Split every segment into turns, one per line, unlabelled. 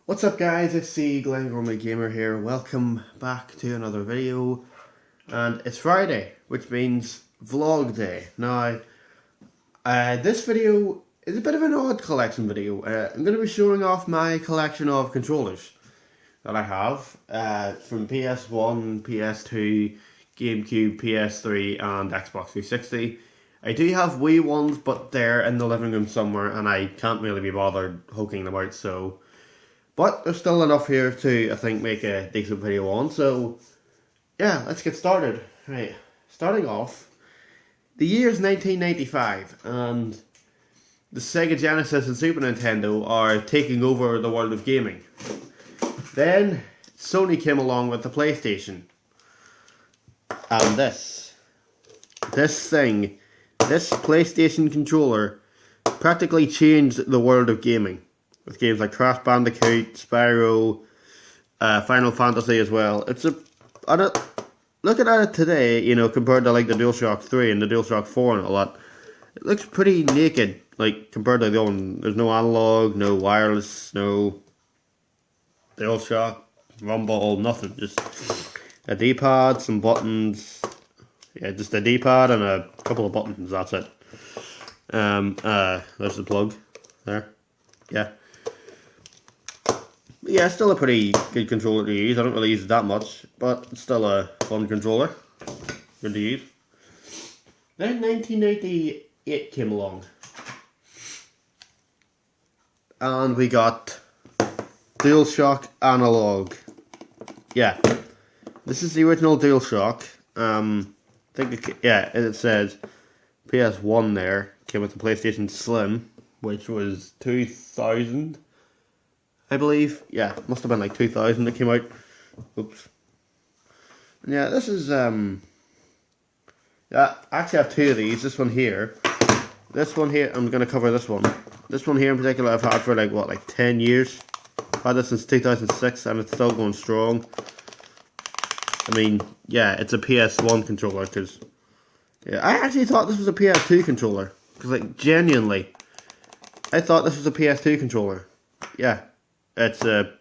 What's up guys, it's the Glenn Gormley Gamer here. Welcome back to another video. And it's Friday, which means vlog day. Now, this video is a bit of an odd collection video. I'm going to be showing off my collection of controllers that I have from PS1, PS2, GameCube, PS3 and Xbox 360. I do have Wii ones, but they're in the living room somewhere and I can't really be bothered hooking them out, so... But there's still enough here to, I think, make a decent video on. So, yeah, let's get started. Right, starting off, the year's 1995, and the Sega Genesis and Super Nintendo are taking over the world of gaming. Then, Sony came along with the PlayStation. And this PlayStation controller, practically changed the world of gaming. With games like Crash Bandicoot, Spyro, Final Fantasy as well. Looking at it today, you know, compared to like the DualShock 3 and the DualShock 4 and all that, it looks pretty naked, like compared to the old one. There's no analog, no wireless, no DualShock, rumble, nothing. Just a D-pad, some buttons. Yeah, just a D-pad and a couple of buttons, that's it. There's the plug there. Yeah. Yeah, still a pretty good controller to use. I don't really use it that much, but it's still a fun controller. Good to use. Then 1998 came along. And we got DualShock Analog. Yeah. This is the original DualShock. It says PS1 there. Came with the PlayStation Slim, which was 2000. I believe. Yeah, must have been like 2000 that came out. Oops. And yeah, this is, yeah, I actually have two of these. This one here. This one here, I'm going to cover this one. This one here in particular I've had for like 10 years. I've had this since 2006 and it's still going strong. I mean, yeah, it's a PS1 controller because, yeah, I actually thought this was a PS2 controller. Because, like, genuinely, I thought this was a PS2 controller. Yeah. It's a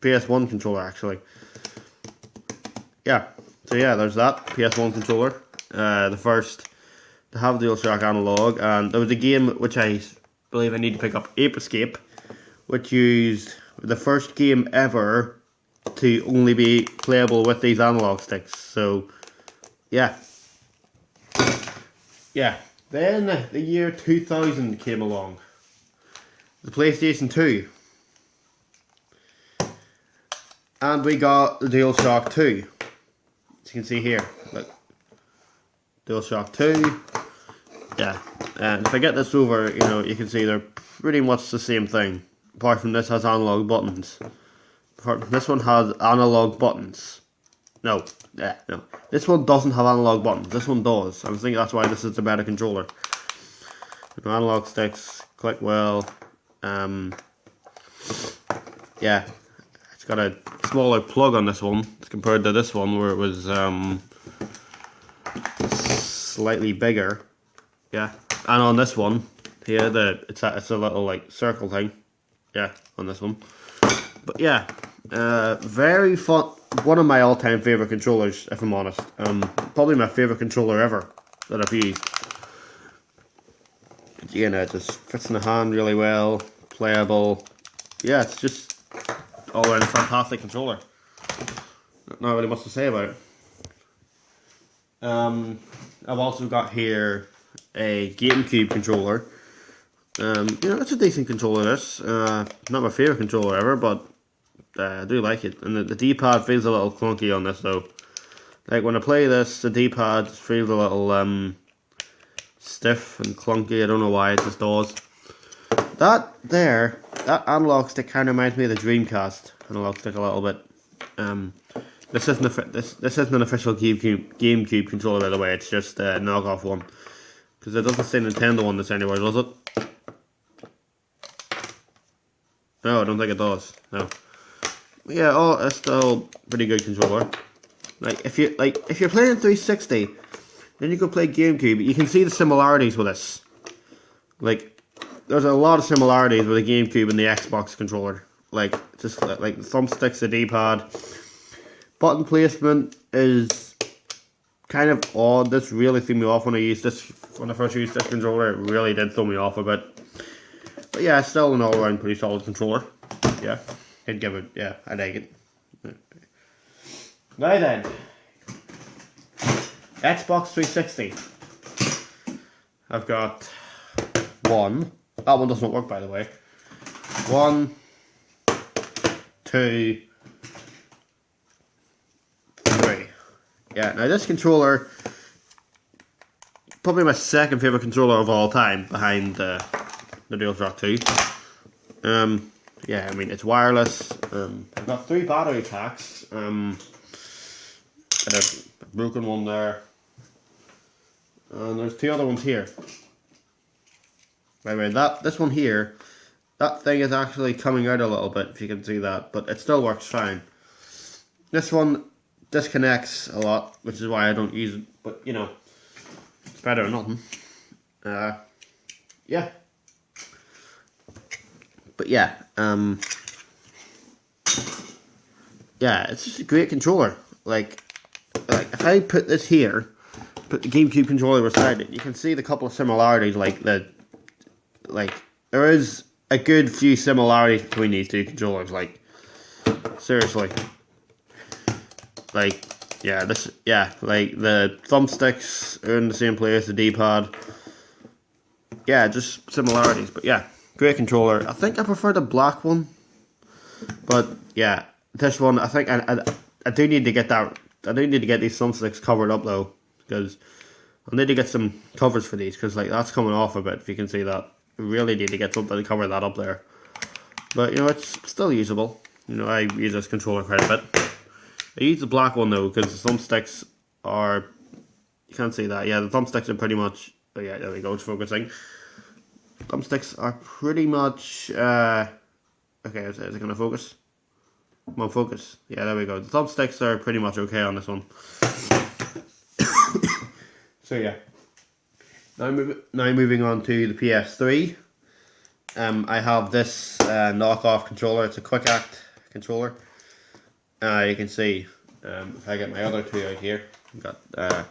PS1 controller, actually. Yeah. So yeah, there's that PS1 controller. The first to have DualShock Analog, and there was a game which I believe I need to pick up, Ape Escape, which used the first game ever to only be playable with these analog sticks. So yeah. Yeah. Then the year 2000 came along. The PlayStation 2. And we got the DualShock 2. As you can see here, look. DualShock 2. Yeah. And if I get this over, you know, you can see they're pretty much the same thing. Apart from this has analog buttons. This one has analog buttons. No. This one doesn't have analog buttons. This one does. I think that's why this is a better controller. Analog sticks, click well. Yeah. It's got a smaller plug on this one compared to this one where it was slightly bigger. Yeah, and on this one here, it's a little like circle thing. Yeah, on this one. But yeah, very fun. One of my all-time favorite controllers, if I'm honest. Probably my favorite controller ever that I've used. You know, it just fits in the hand really well, playable. Yeah, it's just all around a fantastic controller. Not really much to say about it. I've also got here a GameCube controller. You know, it's a decent controller, this. Not my favourite controller ever, but I do like it. And the D-pad feels a little clunky on this, though. Like, when I play this, the D-pad feels a little stiff and clunky. I don't know why, it just does. That analog stick kind of reminds me of the Dreamcast analog stick a little bit. This isn't an official GameCube controller, by the way. It's just a knockoff one, because it doesn't say Nintendo on this anywhere, does it? No, I don't think it does. No. But yeah, it's still pretty good controller. Like if you're playing 360, then you can play GameCube. You can see the similarities with this. Like, there's a lot of similarities with the GameCube and the Xbox controller. like just like the thumbsticks, the D-pad. Button placement is kind of odd. This really threw me off when I first used this controller. It really did throw me off a bit. But yeah, still an all-around pretty solid controller. Yeah, I'd give it. Yeah, I like it. Now then, Xbox 360. I've got one. That one doesn't work, by the way. 1, 2, 3. Yeah, now this controller, probably my second favourite controller of all time, behind the DualShock 2. Yeah, I mean, it's wireless. I've got 3 battery packs. Got a broken one there. And there's 2 other ones here. By the way, this one here, that thing is actually coming out a little bit, if you can see that, but it still works fine. This one disconnects a lot, which is why I don't use it, but you know, it's better than nothing. Yeah. But yeah, yeah, it's just a great controller. Like if I put this here, put the GameCube controller beside it, you can see the couple of similarities, like there is a good few similarities between these two controllers, like, seriously. Like, yeah, like, the thumbsticks are in the same place, the D-pad. Yeah, just similarities, but yeah, great controller. I think I prefer the black one, but yeah, this one, I think I do need to get that, I do need to get these thumbsticks covered up, though, because I need to get some covers for these, because, like, that's coming off a bit, if you can see that. Really need to get something to cover that up there, but you know, it's still usable. You know, I use this controller quite a bit. I use the black one though, because the thumbsticks are, you can't see that, yeah, the thumbsticks are pretty much, oh yeah, there we go, it's focusing. Thumbsticks are pretty much, okay, is it going to focus? Come on, focus. Yeah, there we go. The thumbsticks are pretty much okay on this one. So yeah. Now moving on to the PS3. I have this knockoff controller. It's a Quick Act controller. You can see if I get my other 2 out here, got a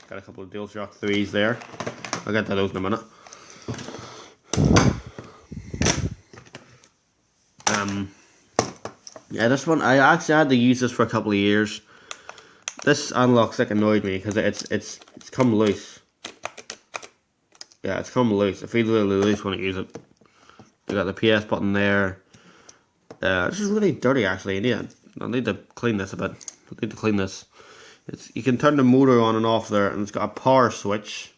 couple of DualShock 3s there. I'll get to those in a minute. Yeah, this one I actually had to use this for a couple of years. This analog stick annoyed me because it's come loose. Yeah, it's come loose. I feel really loose when I use it. I got the PS button there. This is really dirty actually. I need to clean this a bit. I need to clean this. You can turn the motor on and off there, and it's got a power switch.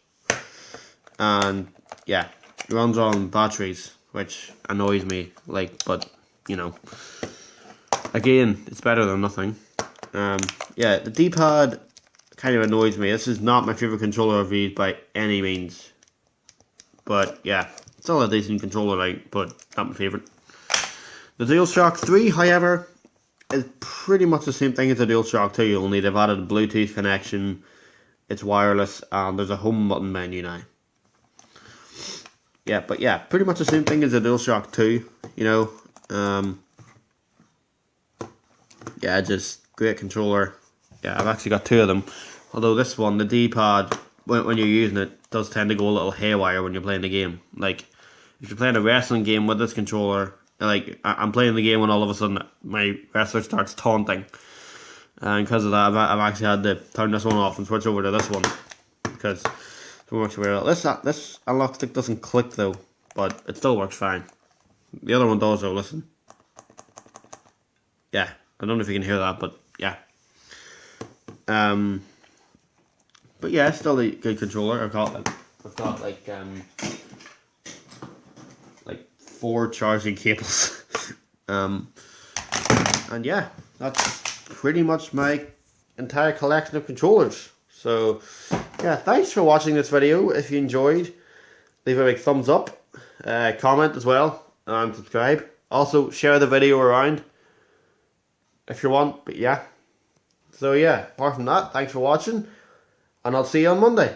And yeah, it runs on batteries, which annoys me. Like, but you know, again, it's better than nothing. Yeah, the D-pad kind of annoys me. This is not my favorite controller I've used by any means. But yeah, it's still a decent controller, like, but not my favourite. The DualShock 3, however, is pretty much the same thing as the DualShock 2, only they've added a Bluetooth connection, it's wireless, and there's a home button menu now. Yeah, but yeah, pretty much the same thing as the DualShock 2, you know. Yeah, just great controller. Yeah, I've actually got 2 of them. Although this one, the D-pad, when you're using it, does tend to go a little haywire when you're playing the game. Like, if you're playing a wrestling game with this controller, like, I'm playing the game and all of a sudden my wrestler starts taunting. And because of that, I've actually had to turn this one off and switch over to this one. Because it works very well. This analog stick doesn't click though, but it still works fine. The other one does though, listen. Yeah, I don't know if you can hear that, but yeah. But yeah, it's still a good controller. I've got like 4 charging cables. And yeah, that's pretty much my entire collection of controllers. So yeah, thanks for watching this video. If you enjoyed, leave a big thumbs up, comment as well, and subscribe. Also share the video around if you want. But yeah, so yeah, apart from that, thanks for watching, and I'll see you on Monday.